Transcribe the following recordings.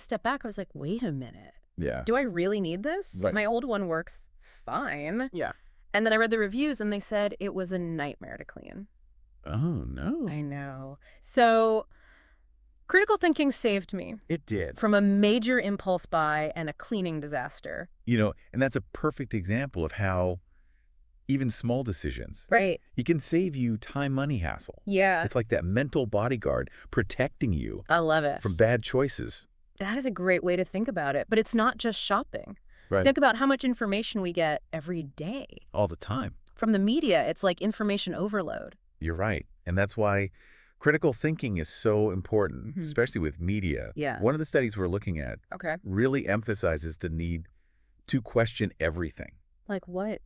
step back, I was like, wait a minute. Yeah. Do I really need this? Right. My old one works fine. Yeah. And then I read the reviews and they said it was a nightmare to clean. Oh, no. I know. So critical thinking saved me It did. from a major impulse buy and a cleaning disaster. And that's a perfect example of how even small decisions, Right. it can save you time, money, hassle. Yeah. It's like that mental bodyguard protecting you I love it. from bad choices. That is a great way to think about it. But it's not just shopping. Right. Think about how much information we get every day. All the time. From the media, it's like information overload. You're right. And that's why critical thinking is so important, especially with media. Yeah. One of the studies we're looking at really emphasizes the need to question everything. Like what?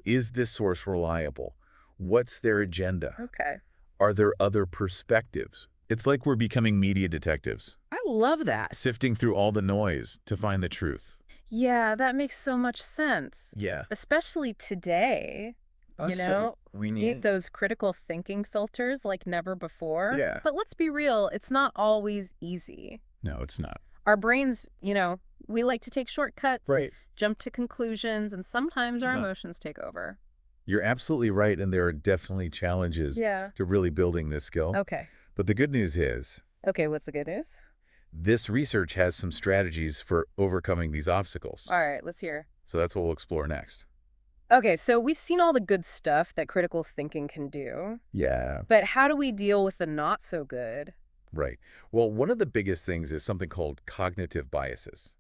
Is this source reliable? What's their agenda? Okay. Are there other perspectives? It's like we're becoming media detectives, I love that. sifting through all the noise to find the truth. Yeah, that makes so much sense. Yeah. Especially today, we need those critical thinking filters like never before. Yeah. But let's be real, it's not always easy. No, it's not. Our brains, we like to take shortcuts, Right. jump to conclusions, and sometimes our emotions take over. You're absolutely right, and there are definitely challenges to really building this skill. Okay. But the good news is, Okay, what's the good news? this research has some strategies for overcoming these obstacles. All right, let's hear. So that's what we'll explore next. Okay, so we've seen all the good stuff that critical thinking can do. Yeah. But how do we deal with the not so good? Right. Well, one of the biggest things is something called cognitive biases.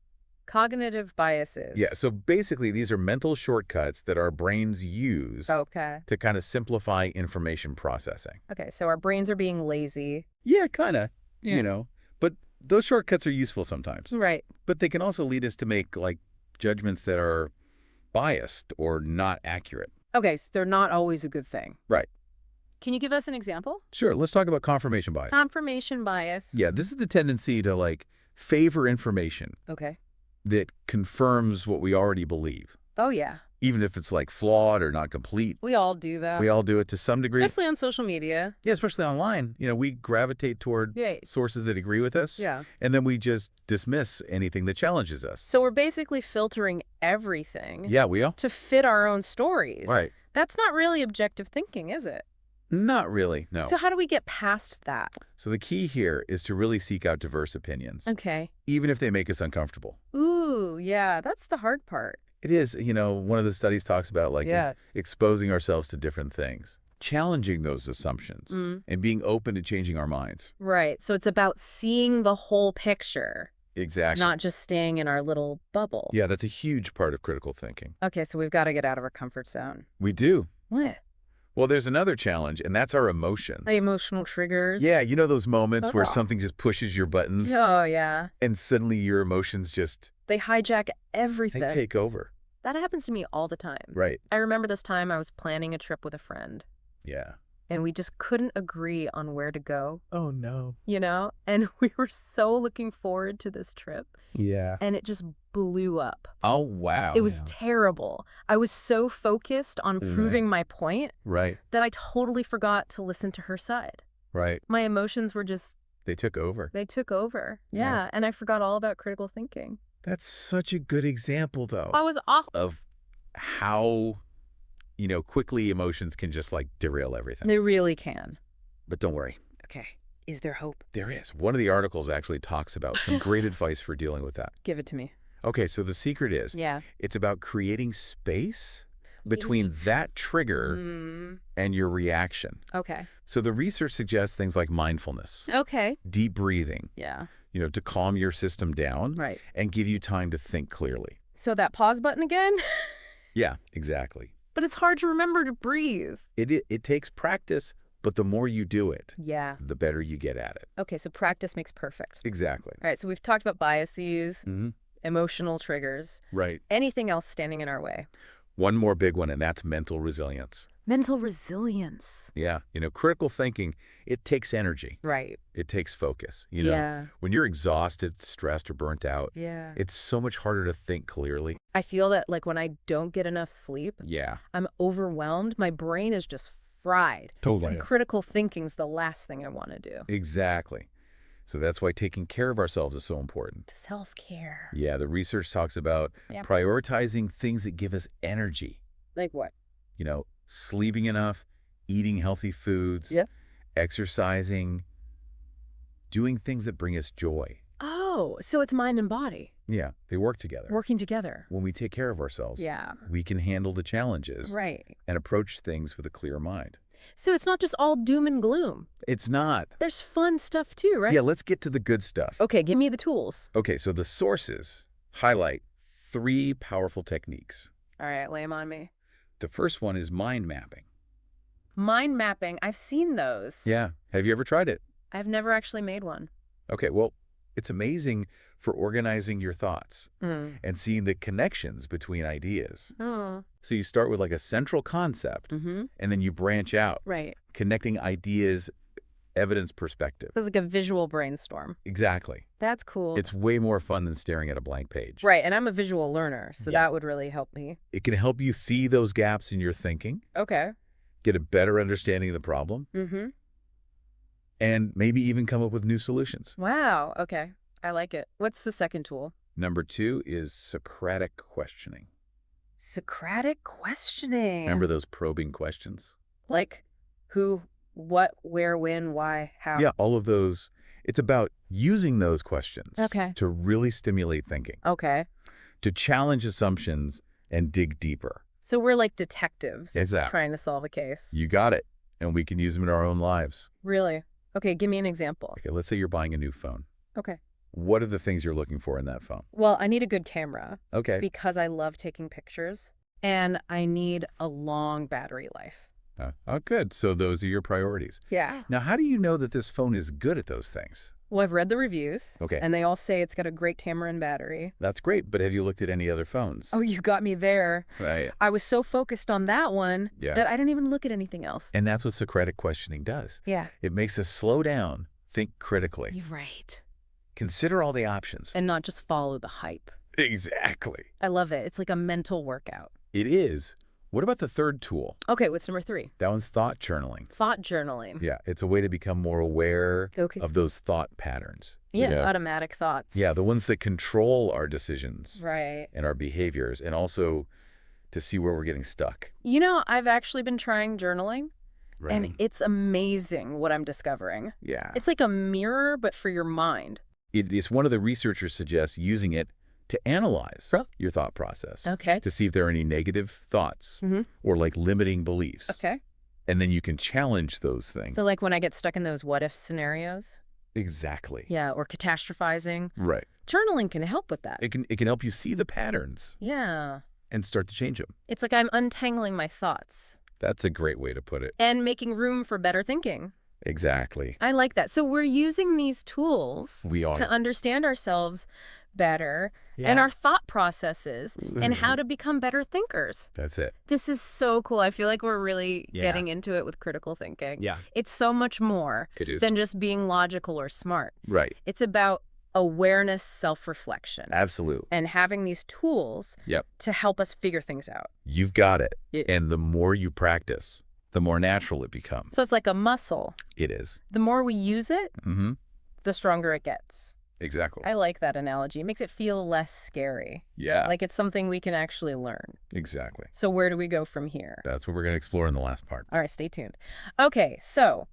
Cognitive biases. Yeah, so basically these are mental shortcuts that our brains use to kind of simplify information processing. Okay, so our brains are being lazy. Yeah, kind of, Yeah. But those shortcuts are useful sometimes. Right. But they can also lead us to make, judgments that are biased or not accurate. Okay, so they're not always a good thing. Right. Can you give us an example? Sure, let's talk about confirmation bias. Confirmation bias. Yeah, this is the tendency to, favor information Okay. that confirms what we already believe, Oh, yeah. even if it's, flawed or not complete. We all do that. We all do it to some degree. Especially on social media. Yeah, especially online. We gravitate toward Right. sources that agree with us. Yeah. And then we just dismiss anything that challenges us. So we're basically filtering everything Yeah, we are. to fit our own stories. Right. That's not really objective thinking, is it? Not really, no. So how do we get past that? So the key here is to really seek out diverse opinions, Okay. even if they make us uncomfortable. Ooh, yeah, that's the hard part. It is, one of the studies talks about Yeah. exposing ourselves to different things, challenging those assumptions, and being open to changing our minds. Right. So it's about seeing the whole picture, Exactly. not just staying in our little bubble. Yeah, that's a huge part of critical thinking. Okay, so we've got to get out of our comfort zone. We do. What? Well, there's another challenge, and that's our emotions. The emotional triggers. Yeah, those moments where something just pushes your buttons, Oh, yeah. and suddenly your emotions just, They hijack they everything. take over. That happens to me all the time. Right. I remember this time I was planning a trip with a friend, Yeah. and we just couldn't agree on where to go, Oh, no. And we were so looking forward to this trip, Yeah. and it just blew up. Oh, wow. It was terrible. I was so focused on proving my point Right. that I totally forgot to listen to her side. Right. My emotions were just, They took over. they took over. Yeah. Yeah, and I forgot all about critical thinking. That's such a good example, though, I was off. of how, quickly emotions can just, derail everything. They really can. But don't worry. Okay. Is there hope? There is. One of the articles actually talks about some great advice for dealing with that. Give it to me. Okay, so the secret is, Yeah. it's about creating space between that trigger and your reaction. Okay. So the research suggests things like mindfulness, Okay. deep breathing, Yeah. to calm your system down Right. and give you time to think clearly. So that pause button again? Yeah, exactly. But it's hard to remember to breathe. It takes practice, but the more you do it, Yeah. the better you get at it. Okay, so practice makes perfect. Exactly. All right, so we've talked about biases, Mm-hmm. emotional triggers. Right. Anything else standing in our way? One more big one, and that's mental resilience. Mental resilience. Yeah. Critical thinking, it takes energy. Right. It takes focus. Yeah. When you're exhausted, stressed, or burnt out, Yeah. it's so much harder to think clearly. I feel that when I don't get enough sleep, Yeah. I'm overwhelmed. My brain is just fried. Totally. And critical thinking's the last thing I want to do. Exactly. So that's why taking care of ourselves is so important. Self-care. Yeah, the research talks about prioritizing things that give us energy. Like what? Sleeping enough, eating healthy foods, exercising, doing things that bring us joy. Oh, so it's mind and body. Yeah, they work together. Working together. When we take care of ourselves, Yeah. we can handle the challenges and approach things with a clear mind. So it's not just all doom and gloom. It's not. There's fun stuff too, right? Yeah, let's get to the good stuff. Okay, give me the tools. Okay, so the sources highlight 3 powerful techniques. All right, lay them on me. The first one is mind mapping. Mind mapping, I've seen those. Yeah. Have you ever tried it? I've never actually made one. Okay, well, it's amazing for organizing your thoughts and seeing the connections between ideas. Oh. So you start with like a central concept, and then you branch out, connecting ideas, evidence perspective. This is like a visual brainstorm. Exactly. That's cool. It's way more fun than staring at a blank page. Right, and I'm a visual learner, so that would really help me. It can help you see those gaps in your thinking. Okay. Get a better understanding of the problem. And maybe even come up with new solutions. Wow, okay. I like it. What's the second tool? Number 2 is Socratic questioning. Socratic questioning. Remember those probing questions? Like who, what, where, when, why, how? Yeah, all of those. It's about using those questions to really stimulate thinking. Okay. To challenge assumptions and dig deeper. So we're like detectives Exactly. trying to solve a case. You got it. And we can use them in our own lives. Really? Okay, give me an example. Okay, let's say you're buying a new phone. Okay. What are the things you're looking for in that phone? Well, I need a good camera. Okay. Because I love taking pictures. And I need a long battery life. Oh, good. So those are your priorities. Yeah. Now, how do you know that this phone is good at those things? Well, I've read the reviews. Okay. And they all say it's got a great camera and battery. That's great, but have you looked at any other phones? Oh, you got me there. Right. I was so focused on that one that I didn't even look at anything else. And that's what Socratic questioning does. Yeah. It makes us slow down, think critically. You're right. Consider all the options. And not just follow the hype. Exactly. I love it. It's like a mental workout. It is. What about the third tool? Okay, what's number 3? That one's thought journaling. Thought journaling. Yeah, it's a way to become more aware of those thought patterns. Yeah, automatic thoughts. Yeah, the ones that control our decisions. Right. And our behaviors, and also to see where we're getting stuck. I've actually been trying journaling. Right. And it's amazing what I'm discovering. Yeah. It's like a mirror, but for your mind. It's one of the researchers suggests using it to analyze your thought process. Okay. To see if there are any negative thoughts or like limiting beliefs. Okay. And then you can challenge those things. So like when I get stuck in those what-if scenarios? Exactly. Yeah, or catastrophizing. Right. Journaling can help with that. It can help you see the patterns. Yeah. And start to change them. It's like I'm untangling my thoughts. That's a great way to put it. And making room for better thinking. Exactly. I like that. So we're using these tools to understand ourselves better and our thought processes and how to become better thinkers. That's it. This is so cool. I feel like we're really getting into it with critical thinking. Yeah. It's so much more than just being logical or smart. Right. It's about awareness, self-reflection. Absolutely. And having these tools to help us figure things out. You've got it. And the more you practice, the more natural it becomes. So it's like a muscle. It is. The more we use it, the stronger it gets. Exactly. I like that analogy. It makes it feel less scary. Yeah. Like it's something we can actually learn. Exactly. So where do we go from here? That's what we're going to explore in the last part. All right, stay tuned. Okay, so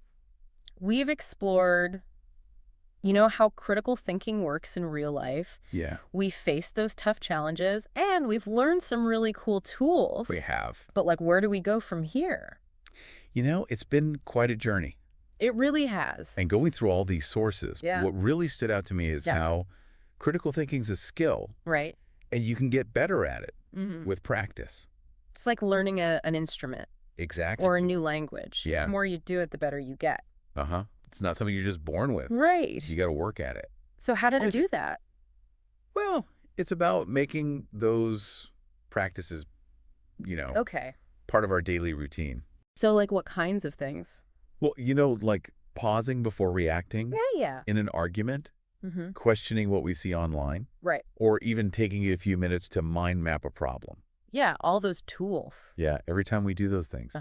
we've explored, how critical thinking works in real life. Yeah. We faced those tough challenges, and we've learned some really cool tools. We have. But where do we go from here? It's been quite a journey. It really has. And going through all these sources, what really stood out to me is how critical thinking is a skill. Right. And you can get better at it with practice. It's like learning an instrument. Exactly. Or a new language. Yeah. The more you do it, the better you get. Uh-huh. It's not something you're just born with. Right. You got to work at it. So how did I do that? Well, it's about making those practices, part of our daily routine. So what kinds of things? Well, like pausing before reacting in an argument, questioning what we see online. Right. Or even taking a few minutes to mind map a problem. Yeah, all those tools. Yeah, every time we do those things,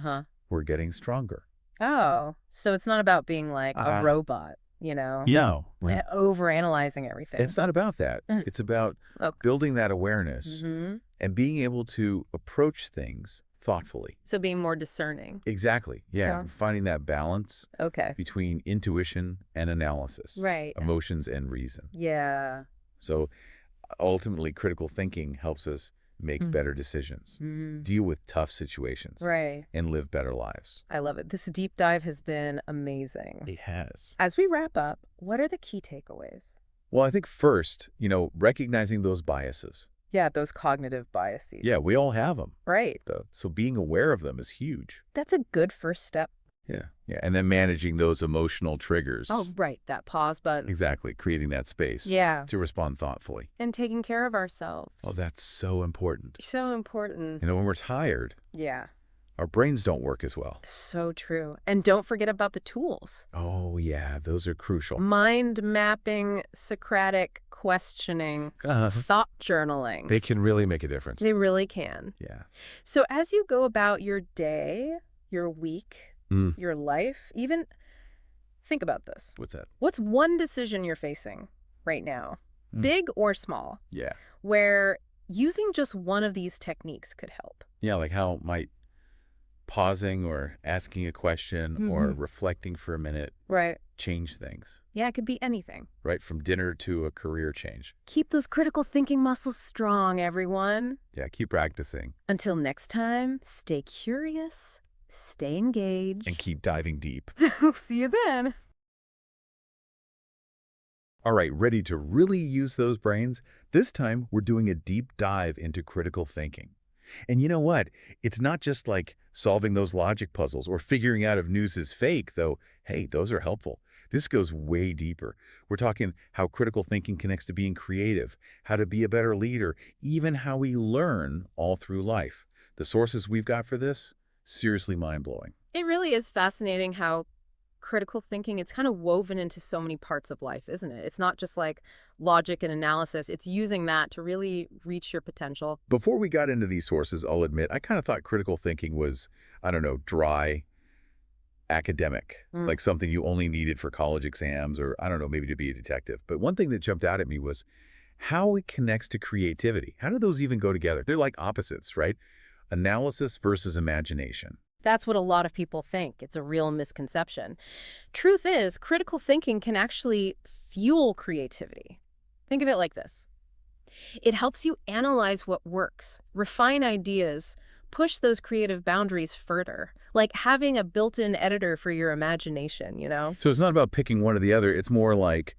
we're getting stronger. Oh, so it's not about being like a robot. Yeah. overanalyzing everything. It's not about that. It's about building that awareness and being able to approach things thoughtfully. So being more discerning. Exactly. Yeah. Finding that balance between intuition and analysis. Right. Emotions and reason. Yeah. So ultimately, critical thinking helps us make better decisions, deal with tough situations, and live better lives. I love it. This deep dive has been amazing. It has. As we wrap up, what are the key takeaways? Well, I think first, recognizing those biases. Yeah, those cognitive biases. Yeah, we all have them. Right. So being aware of them is huge. That's a good first step. Yeah, and then managing those emotional triggers. Oh, right, that pause button. Exactly, creating that space to respond thoughtfully. And taking care of ourselves. Oh, that's so important. So important. When we're tired, our brains don't work as well. So true. And don't forget about the tools. Oh, yeah, those are crucial. Mind mapping, Socratic questioning, thought journaling. They can really make a difference. They really can. Yeah. So as you go about your day, your week, your life, even think about this. What's that? What's one decision you're facing right now, big or small? Yeah. Where using just one of these techniques could help. Yeah, like how might pausing or asking a question or reflecting for a minute change things. Yeah, it could be anything. Right, from dinner to a career change. Keep those critical thinking muscles strong, everyone. Yeah, keep practicing. Until next time, stay curious, stay engaged. And keep diving deep. See you then. All right, ready to really use those brains? This time, we're doing a deep dive into critical thinking. And you know what? It's not just like solving those logic puzzles or figuring out if news is fake, though, hey, those are helpful. This goes way deeper. We're talking how critical thinking connects to being creative, how to be a better leader, even how we learn all through life. The sources we've got for this, seriously mind-blowing. It really is fascinating how critical thinking, it's kind of woven into so many parts of life, isn't it? It's not just like logic and analysis. It's using that to really reach your potential. Before we got into these sources, I'll admit, I kind of thought critical thinking was, I don't know, dry, academic, like something you only needed for college exams or, I don't know, maybe to be a detective. But one thing that jumped out at me was how it connects to creativity. How do those even go together? They're like opposites, right? Analysis versus imagination. That's what a lot of people think. It's a real misconception. Truth is, critical thinking can actually fuel creativity. Think of it like this. It helps you analyze what works, refine ideas, push those creative boundaries further, like having a built-in editor for your imagination, So it's not about picking one or the other. It's more like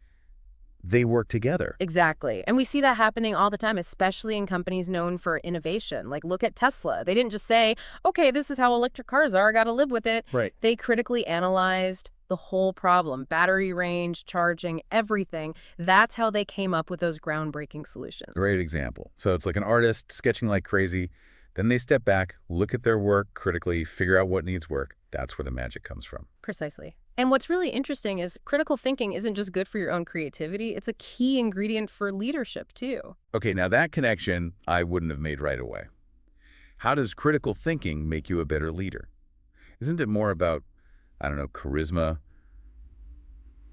they work together. Exactly. And we see that happening all the time, especially in companies known for innovation. Like, look at Tesla. They didn't just say, okay, this is how electric cars are, I got to live with it. Right. They critically analyzed the whole problem, battery range, charging, everything. That's how they came up with those groundbreaking solutions. Great example. So it's like an artist sketching like crazy. Then they step back, look at their work critically, figure out what needs work. That's where the magic comes from. Precisely. And what's really interesting is critical thinking isn't just good for your own creativity. It's a key ingredient for leadership, too. Okay, now that connection I wouldn't have made right away. How does critical thinking make you a better leader? Isn't it more about, I don't know, charisma,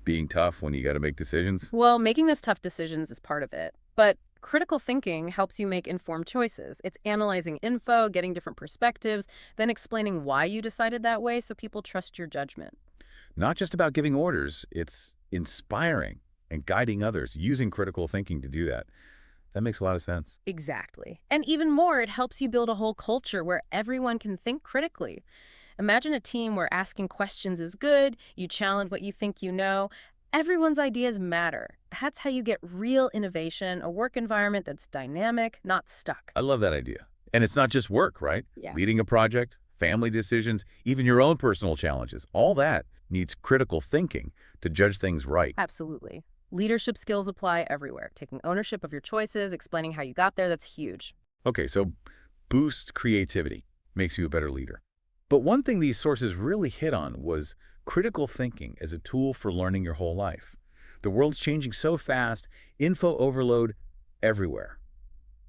being tough when you got to make decisions? Well, making those tough decisions is part of it. But critical thinking helps you make informed choices. It's analyzing info, getting different perspectives, then explaining why you decided that way so people trust your judgment. Not just about giving orders, it's inspiring and guiding others, using critical thinking to do that. That makes a lot of sense. Exactly. And even more, it helps you build a whole culture where everyone can think critically. Imagine a team where asking questions is good, you challenge what you think you know. Everyone's ideas matter. That's how you get real innovation, a work environment that's dynamic, not stuck. I love that idea. And it's not just work, right? Yeah. Leading a project, family decisions, even your own personal challenges. All that needs critical thinking to judge things right. Absolutely. Leadership skills apply everywhere. Taking ownership of your choices, explaining how you got there, that's huge. Okay, so boost creativity, makes you a better leader. But one thing these sources really hit on was critical thinking as a tool for learning your whole life. The world's changing so fast, info overload everywhere.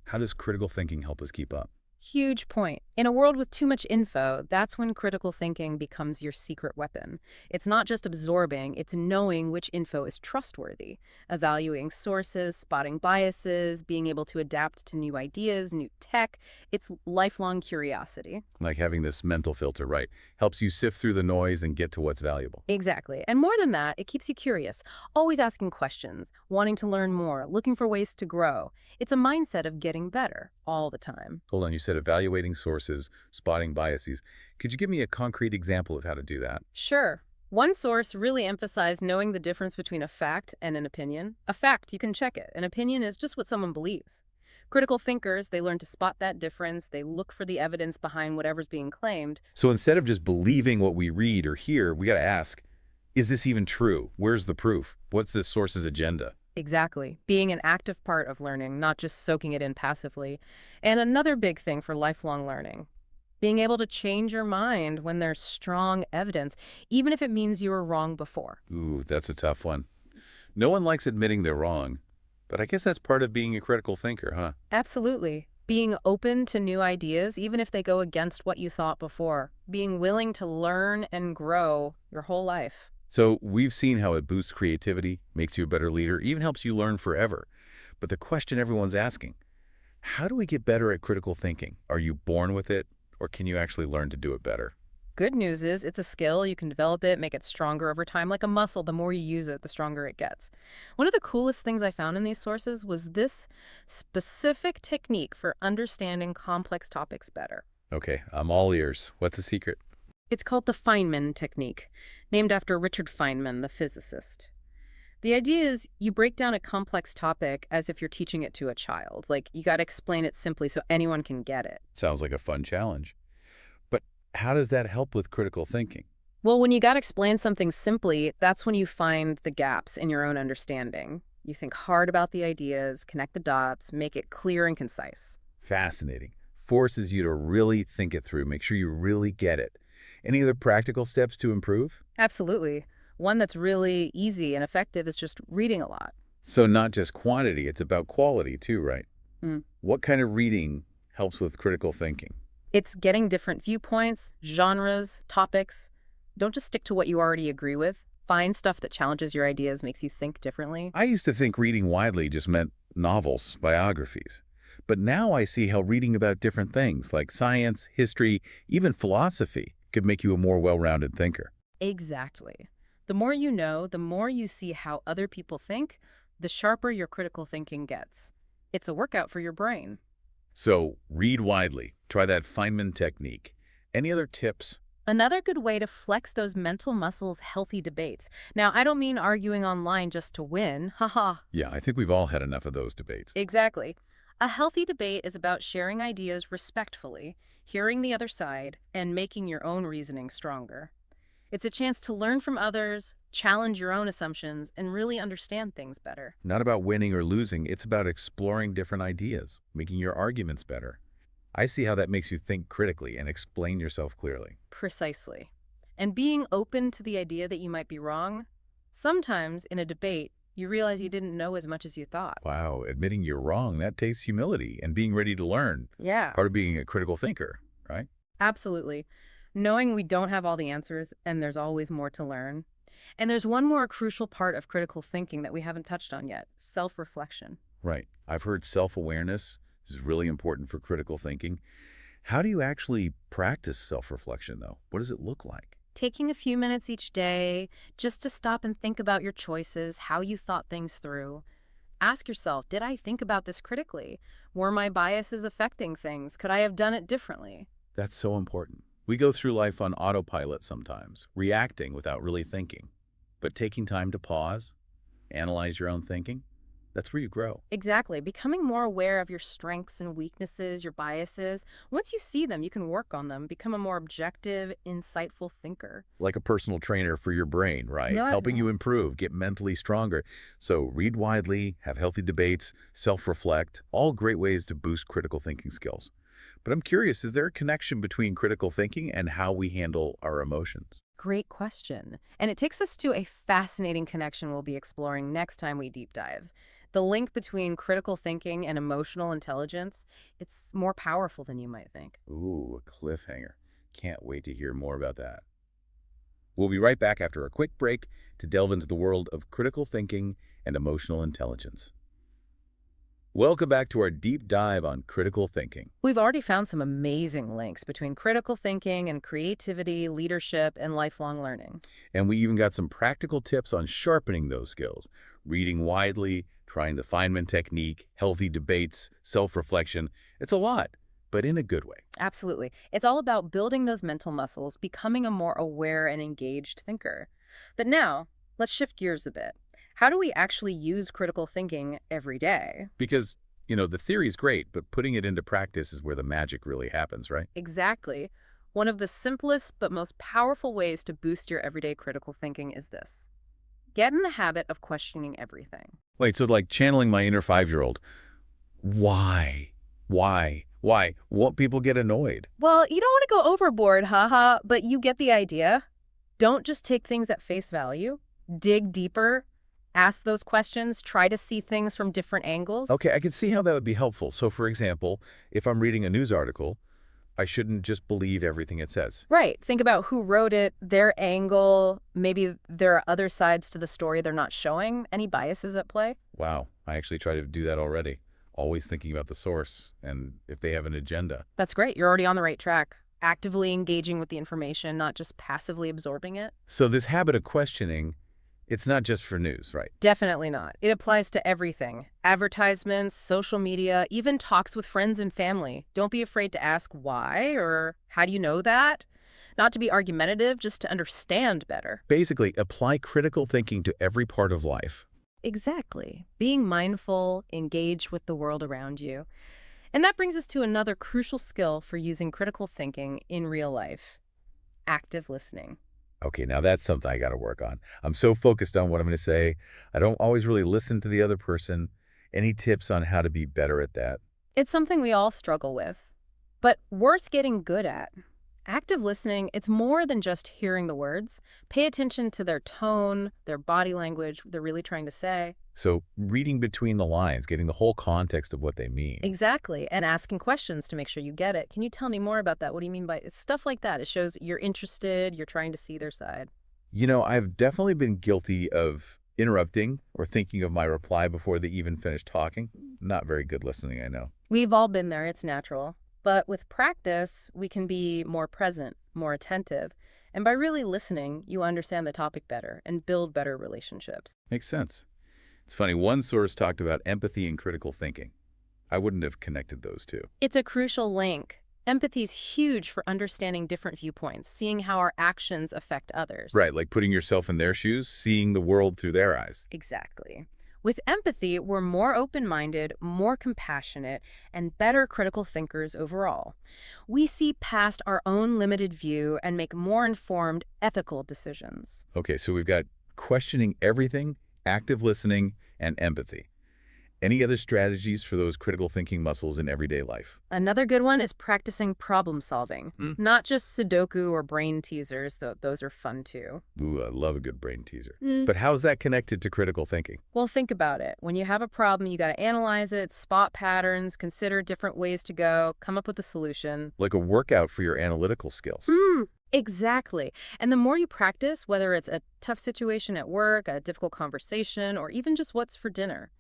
How does critical thinking help us keep up? Huge point. In a world with too much info, that's when critical thinking becomes your secret weapon. It's not just absorbing, it's knowing which info is trustworthy, evaluating sources, spotting biases, being able to adapt to new ideas, new tech. It's lifelong curiosity. Like having this mental filter, right? Helps you sift through the noise and get to what's valuable. Exactly. And more than that, it keeps you curious, always asking questions, wanting to learn more, looking for ways to grow. It's a mindset of getting better all the time. Hold on, you said evaluating sources, spotting biases. Could you give me a concrete example of how to do that? Sure. One source really emphasized knowing the difference between a fact and an opinion. A fact, you can check it. An opinion is just what someone believes. Critical thinkers, they learn to spot that difference. They look for the evidence behind whatever's being claimed. So instead of just believing what we read or hear, we got to ask, is this even true? Where's the proof? What's this source's agenda? Exactly. Being an active part of learning, not just soaking it in passively. And another big thing for lifelong learning, being able to change your mind when there's strong evidence, even if it means you were wrong before. Ooh, that's a tough one. No one likes admitting they're wrong, but I guess that's part of being a critical thinker, huh? Absolutely. Being open to new ideas, even if they go against what you thought before. Being willing to learn and grow your whole life. So we've seen how it boosts creativity, makes you a better leader, even helps you learn forever. But the question everyone's asking, how do we get better at critical thinking? Are you born with it, or can you actually learn to do it better? Good news is it's a skill. You can develop it, make it stronger over time. Like a muscle, the more you use it, the stronger it gets. One of the coolest things I found in these sources was this specific technique for understanding complex topics better. Okay, I'm all ears. What's the secret? It's called the Feynman technique, named after Richard Feynman, the physicist. The idea is you break down a complex topic as if you're teaching it to a child. Like, you got to explain it simply so anyone can get it. Sounds like a fun challenge. But how does that help with critical thinking? Well, when you got to explain something simply, that's when you find the gaps in your own understanding. You think hard about the ideas, connect the dots, make it clear and concise. Fascinating. Forces you to really think it through, make sure you really get it. Any other practical steps to improve? Absolutely. One that's really easy and effective is just reading a lot. So not just quantity, it's about quality too, right? Mm. What kind of reading helps with critical thinking? It's getting different viewpoints, genres, topics. Don't just stick to what you already agree with. Find stuff that challenges your ideas, makes you think differently. I used to think reading widely just meant novels, biographies. But now I see how reading about different things like science, history, even philosophy could make you a more well-rounded thinker. Exactly. The more you know, the more you see how other people think, the sharper your critical thinking gets. It's a workout for your brain. So read widely. Try that Feynman technique. Any other tips? Another good way to flex those mental muscles, healthy debates. Now, I don't mean arguing online just to win. Haha. Yeah, I think we've all had enough of those debates. Exactly. A healthy debate is about sharing ideas respectfully, hearing the other side, and making your own reasoning stronger. It's a chance to learn from others, challenge your own assumptions, and really understand things better. Not about winning or losing, it's about exploring different ideas, making your arguments better. I see how that makes you think critically and explain yourself clearly. Precisely. And being open to the idea that you might be wrong. Sometimes in a debate, you realize you didn't know as much as you thought. Wow, admitting you're wrong, that takes humility and being ready to learn. Yeah, Part of being a critical thinker, right? absolutely. Knowing we don't have all the answers and there's always more to learn. And there's one more crucial part of critical thinking that we haven't touched on yet, self-reflection. Right. I've heard self-awareness is really important for critical thinking. How do you actually practice self-reflection, though? What does it look like? Taking a few minutes each day just to stop and think about your choices, how you thought things through. Ask yourself, did I think about this critically? Were my biases affecting things? Could I have done it differently? That's so important. We go through life on autopilot sometimes, reacting without really thinking. But taking time to pause, analyze your own thinking, that's where you grow. Exactly. Becoming more aware of your strengths and weaknesses, your biases. Once you see them, you can work on them, become a more objective, insightful thinker. Like a personal trainer for your brain, right? Yeah. Helping you improve, get mentally stronger. So read widely, have healthy debates, self-reflect, all great ways to boost critical thinking skills. But I'm curious, is there a connection between critical thinking and how we handle our emotions? Great question. And it takes us to a fascinating connection we'll be exploring next time we deep dive. The link between critical thinking and emotional intelligence, it's more powerful than you might think. Ooh, a cliffhanger. Can't wait to hear more about that. We'll be right back after a quick break to delve into the world of critical thinking and emotional intelligence. Welcome back to our deep dive on critical thinking. We've already found some amazing links between critical thinking and creativity, leadership, and lifelong learning. And we even got some practical tips on sharpening those skills. Reading widely, trying the Feynman technique, healthy debates, self-reflection. It's a lot, but in a good way. Absolutely. It's all about building those mental muscles, becoming a more aware and engaged thinker. But now, let's shift gears a bit. How do we actually use critical thinking every day? Because, the theory's great, but putting it into practice is where the magic really happens, right? Exactly. One of the simplest but most powerful ways to boost your everyday critical thinking is this. Get in the habit of questioning everything. Wait, so like channeling my inner 5-year-old. Why? Why? Why? Won't people get annoyed? Well, you don't want to go overboard, haha, but you get the idea. Don't just take things at face value. Dig deeper. Ask those questions. Try to see things from different angles. Okay, I can see how that would be helpful. So, for example, if I'm reading a news article, I shouldn't just believe everything it says. Right. Think about who wrote it, their angle. Maybe there are other sides to the story they're not showing. Any biases at play? Wow, I actually try to do that already. Always thinking about the source and if they have an agenda. That's great. You're already on the right track. Actively engaging with the information, not just passively absorbing it. So this habit of questioning, it's not just for news, right? Definitely not. It applies to everything. Advertisements, social media, even talks with friends and family. Don't be afraid to ask why or how do you know that? Not to be argumentative, just to understand better. Basically, apply critical thinking to every part of life. Exactly. Being mindful, engage with the world around you. And that brings us to another crucial skill for using critical thinking in real life: active listening. Okay, now that's something I got to work on. I'm so focused on what I'm going to say. I don't always really listen to the other person. Any tips on how to be better at that? It's something we all struggle with, but worth getting good at. Active listening, it's more than just hearing the words. Pay attention to their tone, their body language, what they're really trying to say. So reading between the lines, getting the whole context of what they mean. Exactly, and asking questions to make sure you get it. Can you tell me more about that? What do you mean by it's stuff like that? It shows you're interested, you're trying to see their side. I've definitely been guilty of interrupting or thinking of my reply before they even finish talking. Not very good listening, I know. We've all been there, it's natural. But with practice, we can be more present, more attentive. And by really listening, you understand the topic better and build better relationships. Makes sense. It's funny, one source talked about empathy and critical thinking. I wouldn't have connected those two. It's a crucial link. Empathy is huge for understanding different viewpoints, seeing how our actions affect others. Right, like putting yourself in their shoes, seeing the world through their eyes. Exactly. With empathy, we're more open-minded, more compassionate, and better critical thinkers overall. We see past our own limited view and make more informed, ethical decisions. Okay, so we've got questioning everything, active listening, and empathy. Any other strategies for those critical thinking muscles in everyday life? Another good one is practicing problem solving. Not just Sudoku or brain teasers, though those are fun too. Ooh, I love a good brain teaser. But how's that connected to critical thinking? Well, think about it. When you have a problem, you got to analyze it, spot patterns, consider different ways to go, come up with a solution. Like a workout for your analytical skills. Exactly. And the more you practice, whether it's a tough situation at work, a difficult conversation, or even just what's for dinner,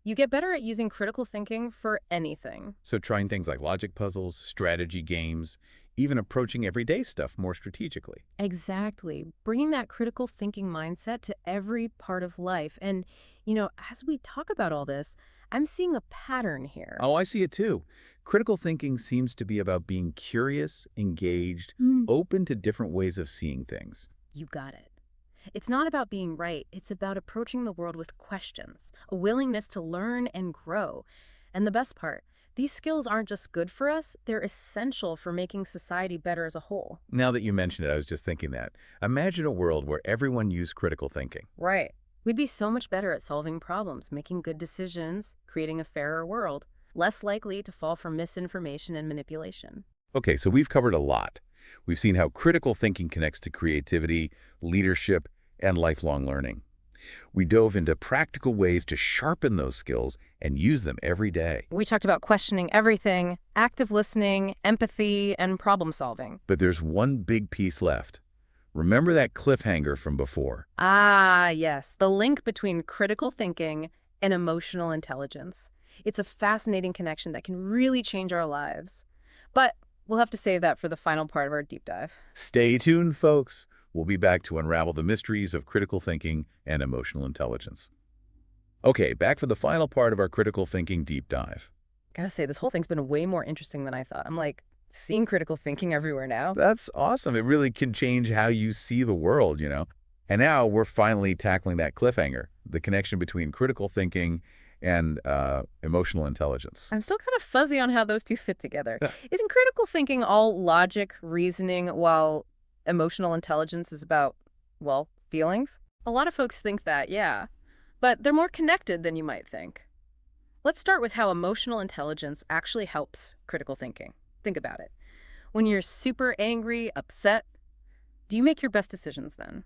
you get better at using critical thinking for anything. So trying things like logic puzzles, strategy games, even approaching everyday stuff more strategically. Exactly. Bringing that critical thinking mindset to every part of life. And, as we talk about all this, I'm seeing a pattern here. Oh, I see it too. Critical thinking seems to be about being curious, engaged, open to different ways of seeing things. You got it. It's not about being right. It's about approaching the world with questions, a willingness to learn and grow. And the best part, these skills aren't just good for us, they're essential for making society better as a whole. Now that you mention it, I was just thinking that. Imagine a world where everyone used critical thinking. Right. We'd be so much better at solving problems, making good decisions, creating a fairer world, less likely to fall for misinformation and manipulation. Okay, so we've covered a lot. We've seen how critical thinking connects to creativity, leadership, and lifelong learning. We dove into practical ways to sharpen those skills and use them every day. We talked about questioning everything, active listening, empathy, and problem solving. But there's one big piece left. Remember that cliffhanger from before? Ah, yes, the link between critical thinking and emotional intelligence. It's a fascinating connection that can really change our lives. But we'll have to save that for the final part of our deep dive. Stay tuned, folks. We'll be back to unravel the mysteries of critical thinking and emotional intelligence. Okay, back for the final part of our critical thinking deep dive. Gotta say, this whole thing's been way more interesting than I thought. I'm like seeing critical thinking everywhere now. That's awesome. It really can change how you see the world. And now we're finally tackling that cliffhanger, the connection between critical thinking and emotional intelligence. I'm still kind of fuzzy on how those two fit together. Isn't critical thinking all logic, reasoning, while emotional intelligence is about, well, feelings? A lot of folks think that, yeah. But they're more connected than you might think. Let's start with how emotional intelligence actually helps critical thinking. Think about it. When you're super angry, upset, do you make your best decisions then?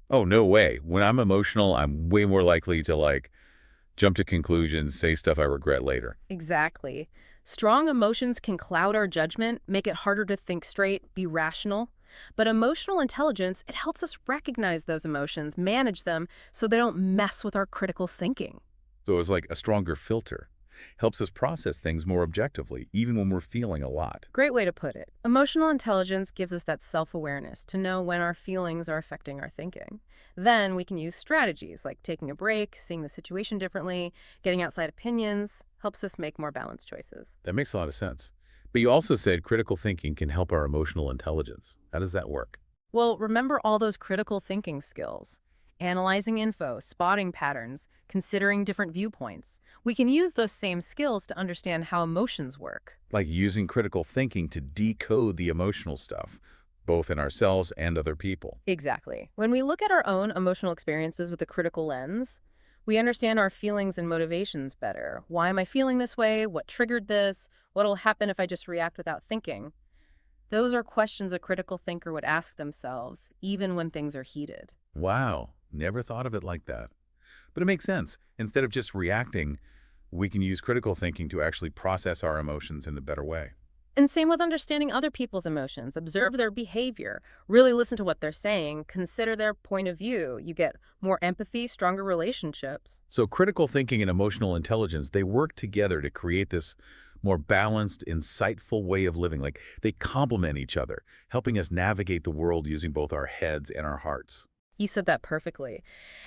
Oh, no way. When I'm emotional, I'm way more likely to, jump to conclusions, say stuff I regret later. Exactly. Strong emotions can cloud our judgment, make it harder to think straight, be rational. But emotional intelligence, it helps us recognize those emotions, manage them, so they don't mess with our critical thinking. So it's like a stronger filter. Helps us process things more objectively, even when we're feeling a lot. Great way to put it. Emotional intelligence gives us that self-awareness to know when our feelings are affecting our thinking. Then we can use strategies like taking a break, seeing the situation differently, getting outside opinions, helps us make more balanced choices. That makes a lot of sense. But you also said critical thinking can help our emotional intelligence. How does that work? Well, remember all those critical thinking skills. Analyzing info, spotting patterns, considering different viewpoints. We can use those same skills to understand how emotions work. Like using critical thinking to decode the emotional stuff, both in ourselves and other people. Exactly. When we look at our own emotional experiences with a critical lens, we understand our feelings and motivations better. Why am I feeling this way? What triggered this? What'll happen if I just react without thinking? Those are questions a critical thinker would ask themselves, even when things are heated. Wow, never thought of it like that. But it makes sense. Instead of just reacting, we can use critical thinking to actually process our emotions in a better way. And same with understanding other people's emotions. Observe their behavior. Really listen to what they're saying. Consider their point of view. You get more empathy, stronger relationships. So critical thinking and emotional intelligence, they work together to create this more balanced, insightful way of living. Like they complement each other, helping us navigate the world using both our heads and our hearts. You said that perfectly.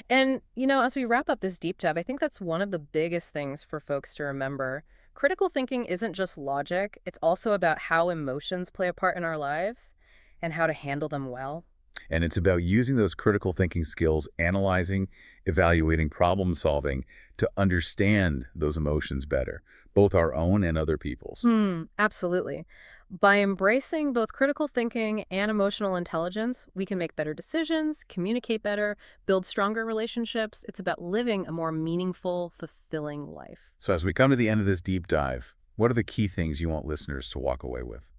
And, as we wrap up this deep dive, I think that's one of the biggest things for folks to remember. Critical thinking isn't just logic, it's also about how emotions play a part in our lives and how to handle them well. And it's about using those critical thinking skills, analyzing, evaluating, problem solving to understand those emotions better, both our own and other people's. Absolutely. By embracing both critical thinking and emotional intelligence, we can make better decisions, communicate better, build stronger relationships. It's about living a more meaningful, fulfilling life. So as we come to the end of this deep dive, what are the key things you want listeners to walk away with?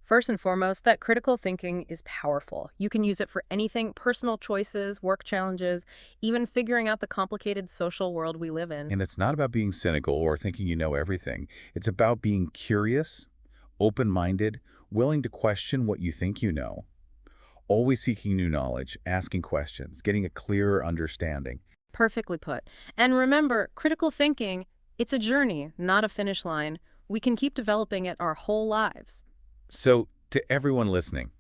First and foremost, that critical thinking is powerful. You can use it for anything, personal choices, work challenges, even figuring out the complicated social world we live in. And it's not about being cynical or thinking you know everything. It's about being curious, open-minded, willing to question what you think you know, always seeking new knowledge, asking questions, getting a clearer understanding. Perfectly put. And remember, critical thinking, it's a journey, not a finish line. We can keep developing it our whole lives. So, to everyone listening,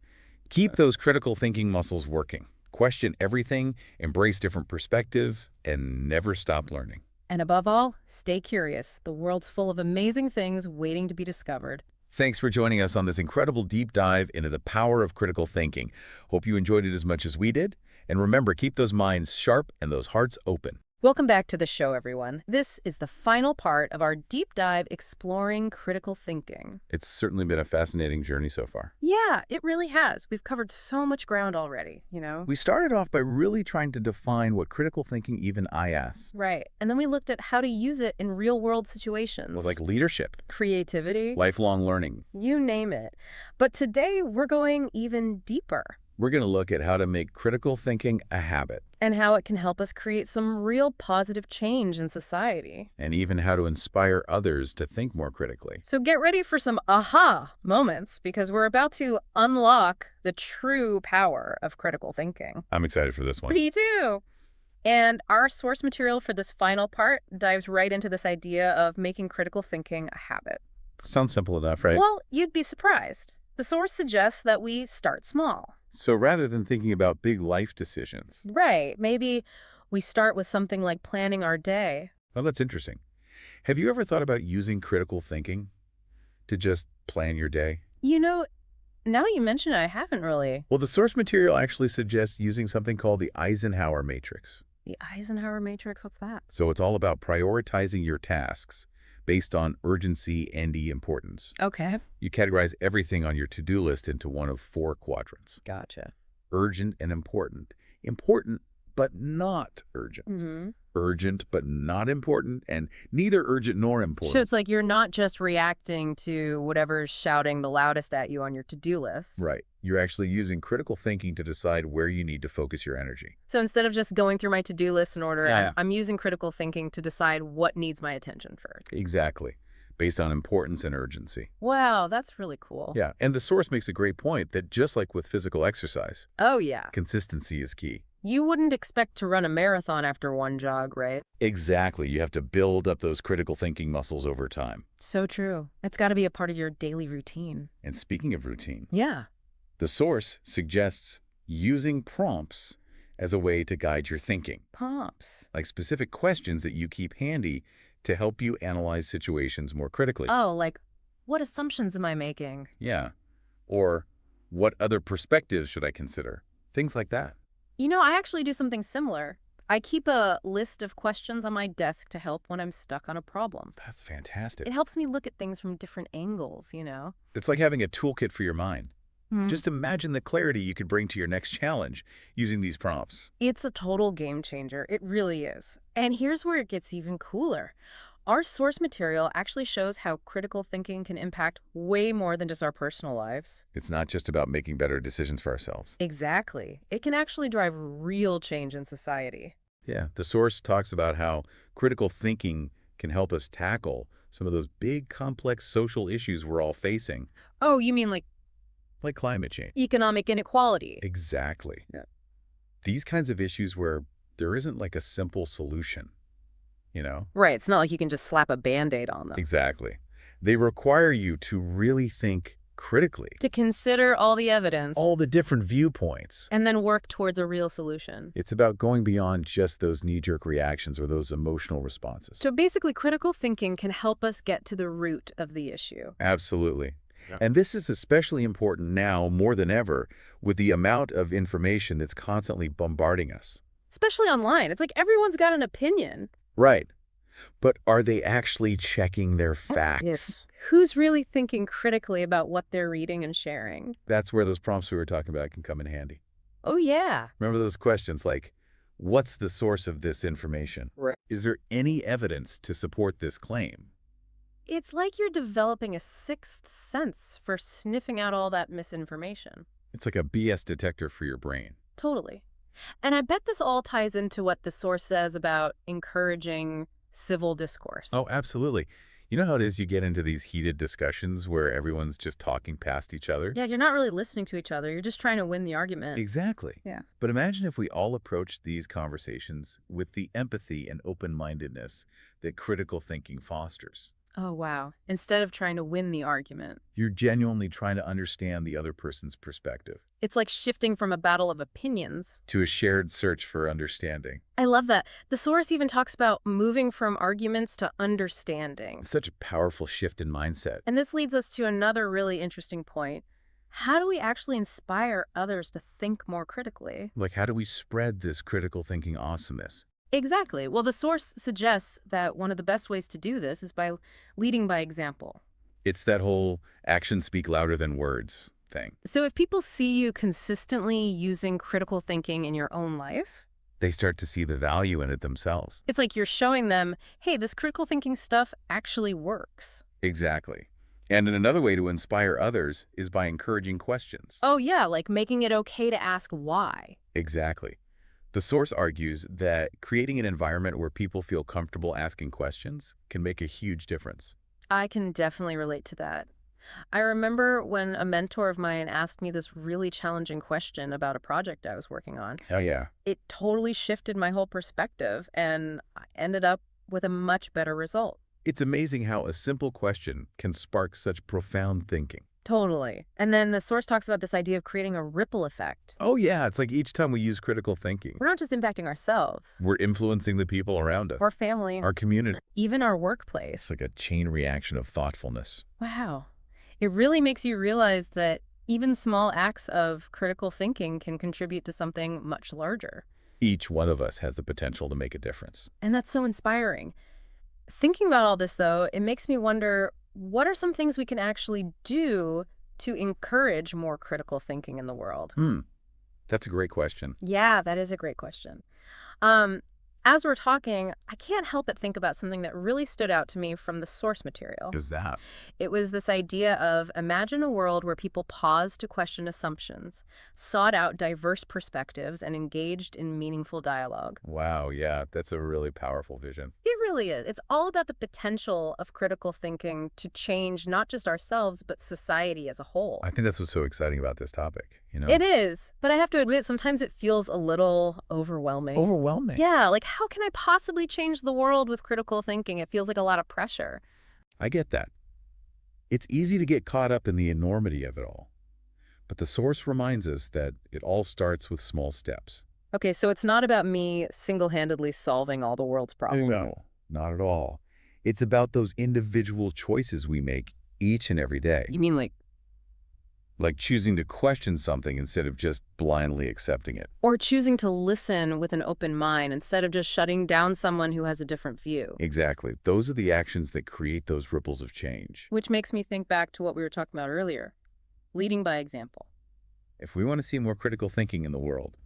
keep those critical thinking muscles working. Question everything, embrace different perspective, and never stop learning. And above all, stay curious. The world's full of amazing things waiting to be discovered. Thanks for joining us on this incredible deep dive into the power of critical thinking. Hope you enjoyed it as much as we did. And remember, keep those minds sharp and those hearts open. Welcome back to the show, everyone. This is the final part of our deep dive exploring critical thinking. It's certainly been a fascinating journey so far. Yeah, it really has. We've covered so much ground already, We started off by really trying to define what critical thinking even is. Right. And then we looked at how to use it in real-world situations. Well, like leadership, creativity, lifelong learning. you name it. But today, we're going even deeper. we're going to look at how to make critical thinking a habit And how it can help us create some real positive change in society. and even how to inspire others to think more critically. So get ready for some aha moments because we're about to unlock the true power of critical thinking. I'm excited for this one. Me too. And our source material for this final part dives right into this idea of making critical thinking a habit. Sounds simple enough, right? Well, you'd be surprised. The source suggests that we start small. So rather than thinking about big life decisions, Right. Maybe we start with something like planning our day. well, that's interesting. Have you ever thought about using critical thinking to just plan your day? You know, now that you mention it, I haven't really. Well, the source material actually suggests using something called the Eisenhower matrix. The Eisenhower matrix, what's that? So it's all about prioritizing your tasks based on urgency and importance. Okay. You categorize everything on your to-do list into one of 4 quadrants. Gotcha. Urgent and important. Important, but not urgent. Mm-hmm. Urgent, but not important, and neither urgent nor important. So it's like you're not just reacting to whatever's shouting the loudest at you on your to-do list. Right. You're actually using critical thinking to decide where you need to focus your energy. So instead of just going through my to-do list in order, Yeah. I'm using critical thinking to decide what needs my attention first. Exactly. Based on importance and urgency. Wow, that's really cool. Yeah, and the source makes a great point that just like with physical exercise, Oh, yeah. consistency is key. You wouldn't expect to run a marathon after one jog, right? Exactly. You have to build up those critical thinking muscles over time. So true. It's got to be a part of your daily routine. And speaking of routine, Yeah. the source suggests using prompts as a way to guide your thinking, Prompts. like specific questions that you keep handy to help you analyze situations more critically. Oh, like, what assumptions am I making? Yeah. Or what other perspectives should I consider? Things like that. You know, I actually do something similar. I keep a list of questions on my desk to help when I'm stuck on a problem. That's fantastic. It helps me look at things from different angles, you know? It's like having a toolkit for your mind. Hmm. Just imagine the clarity you could bring to your next challenge using these prompts. It's a total game changer. It really is. And here's where it gets even cooler. Our source material actually shows how critical thinking can impact way more than just our personal lives. It's not just about making better decisions for ourselves. Exactly. It can actually drive real change in society. Yeah, the source talks about how critical thinking can help us tackle some of those big, complex social issues we're all facing, Oh, you mean like like climate change. economic inequality? Exactly. Yeah. These kinds of issues where there isn't like a simple solution, you know? Right. It's not like you can just slap a Band-Aid on them. Exactly. They require you to really think critically, To consider all the evidence all the different viewpoints. and then work towards a real solution. It's about going beyond just those knee-jerk reactions or those emotional responses. So basically, critical thinking can help us get to the root of the issue. Absolutely. Yeah. And this is especially important now more than ever with the amount of information that's constantly bombarding us. Especially online. It's like everyone's got an opinion. Right. But are they actually checking their facts? Who's really thinking critically about what they're reading and sharing? That's where those prompts we were talking about can come in handy. Oh, yeah. Remember those questions like, what's the source of this information? Right. Is there any evidence to support this claim? It's like you're developing a sixth sense for sniffing out all that misinformation. It's like a BS detector for your brain. Totally. And I bet this all ties into what the source says about encouraging civil discourse. Oh, absolutely. You know how it is you get into these heated discussions where everyone's just talking past each other? Yeah, you're not really listening to each other. You're just trying to win the argument. Exactly. Yeah. But imagine if we all approached these conversations with the empathy and open-mindedness that critical thinking fosters. Oh, wow. Instead of trying to win the argument. You're genuinely trying to understand the other person's perspective, It's like shifting from a battle of opinions. to a shared search for understanding. I love that. The source even talks about moving from arguments to understanding. It's such a powerful shift in mindset. And this leads us to another really interesting point. How do we actually inspire others to think more critically? Like, how do we spread this critical thinking awesomeness? Exactly. Well, the source suggests that one of the best ways to do this is by leading by example. It's that whole actions speak louder than words thing. So if people see you consistently using critical thinking in your own life, They start to see the value in it themselves. it's like you're showing them, hey, this critical thinking stuff actually works. Exactly. And another way to inspire others is by encouraging questions. Oh yeah, like making it okay to ask why. Exactly. The source argues that creating an environment where people feel comfortable asking questions can make a huge difference. I can definitely relate to that. I remember when a mentor of mine asked me this really challenging question about a project I was working on. Oh, yeah. It totally shifted my whole perspective, and I ended up with a much better result. It's amazing how a simple question can spark such profound thinking. Totally. And then the source talks about this idea of creating a ripple effect. Oh, yeah. It's like each time we use critical thinking, We're not just impacting ourselves, we're influencing the people around us, our family, our community. even our It's workplace. like a chain reaction of thoughtfulness. Wow. It really makes you realize that even small acts of critical thinking can contribute to something much larger. Each one of us has the potential to make a difference. And that's so inspiring. Thinking about all this, though, it makes me wonder, what are some things we can actually do to encourage more critical thinking in the world? That's a great question. Yeah, that is a great question. Um, as we're talking, I can't help but think about something that really stood out to me from the source material. Is that? It was this idea of imagine a world where people paused to question assumptions, sought out diverse perspectives, and engaged in meaningful dialogue. Wow, yeah, that's a really powerful vision. It really is. It's all about the potential of critical thinking to change not just ourselves, but society as a whole. I think that's what's so exciting about this topic. It is, but I have to admit, sometimes it feels a little overwhelming. Overwhelming. Yeah, like how can I possibly change the world with critical thinking? It feels like a lot of pressure. I get that. It's easy to get caught up in the enormity of it all. But the source reminds us that it all starts with small steps. Okay, so it's not about me single-handedly solving all the world's problems. No, not at all. It's about those individual choices we make each and every day. You mean Like choosing to question something instead of just blindly accepting it. or choosing to listen with an open mind instead of just shutting down someone who has a different view? Exactly. Those are the actions that create those ripples of change. Which makes me think back to what we were talking about earlier, leading by example. If we want to see more critical thinking in the world,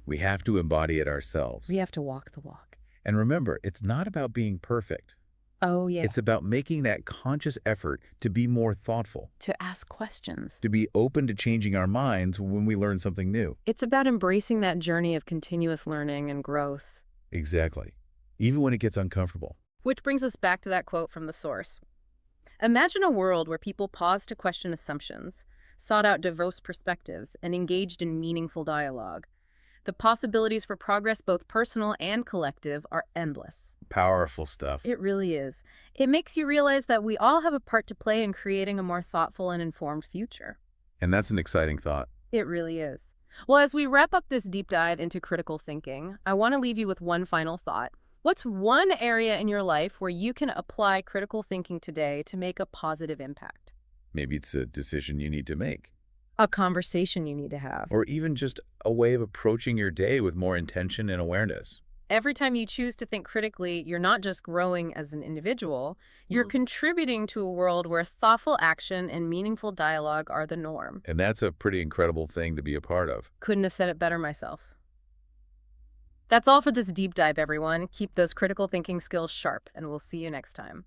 we have to embody it ourselves. We have to walk the walk. And remember, it's not about being perfect. Oh, yeah. It's about making that conscious effort to be more thoughtful, To ask questions. to be open to changing our minds when we learn something new. It's about embracing that journey of continuous learning and growth. Exactly. Even when it gets uncomfortable. Which brings us back to that quote from the source. Imagine a world where people paused to question assumptions, sought out diverse perspectives, and engaged in meaningful dialogue. The possibilities for progress, both personal and collective, are endless. Powerful stuff. It really is. It makes you realize that we all have a part to play in creating a more thoughtful and informed future. And that's an exciting thought. It really is. Well, as we wrap up this deep dive into critical thinking, I want to leave you with one final thought. What's one area in your life where you can apply critical thinking today to make a positive impact? Maybe it's a decision you need to make, A conversation you need to have. or even just a way of approaching your day with more intention and awareness. Every time you choose to think critically, you're not just growing as an individual, you're contributing to a world where thoughtful action and meaningful dialogue are the norm. And that's a pretty incredible thing to be a part of. Couldn't have said it better myself. That's all for this deep dive, everyone. Keep those critical thinking skills sharp, and we'll see you next time.